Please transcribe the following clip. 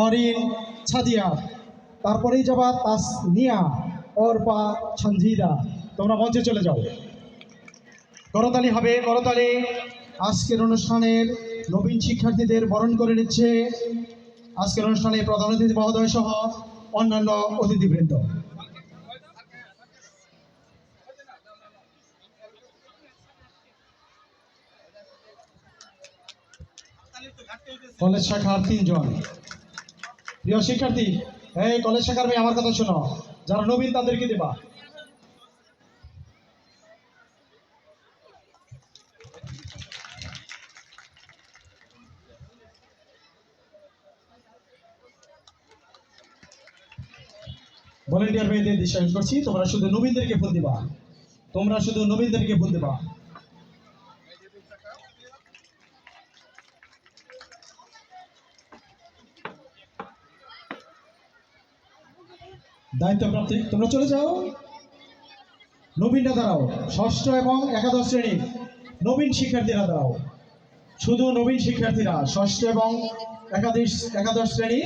অরিন ছাদিয়া, তারপরেই যাবা তাসনিয়া অর্পা সঞ্জিদা। তোমরা মঞ্চে চলে যাও, করতালি হবে, করতালি। আজকের অনুষ্ঠানের নবীন শিক্ষার্থীদের বরণ করে নিচ্ছে আজকের অনুষ্ঠানে প্রধান অতিথি মহোদয় সহ অন্যান্য অতিথিবৃন্দ। কলেজ শাখার 3 জন প্রিয় শিক্ষার্থী, এই কলেজ শাখার মেয়ে আমার কথা শোনো, যারা নবীন তাদেরকে দেবা। ভলেন্টিয়ার মেয়েদের ডিসাইড করছি, তোমরা শুধু নবীনদেরকে ফুল দিবা, তোমরা শুধু নবীনদেরকে ফুল দিবা। দায়িত্বপ্রাপ্তি, তোমরা চলে যাও। নবীনরা দাঁড়াও, ষষ্ঠ এবং একাদশ শ্রেণীর নবীন শিক্ষার্থীরা দাঁড়াও, শুধু নবীন শিক্ষার্থীরা ষষ্ঠ এবং একাদশ শ্রেণী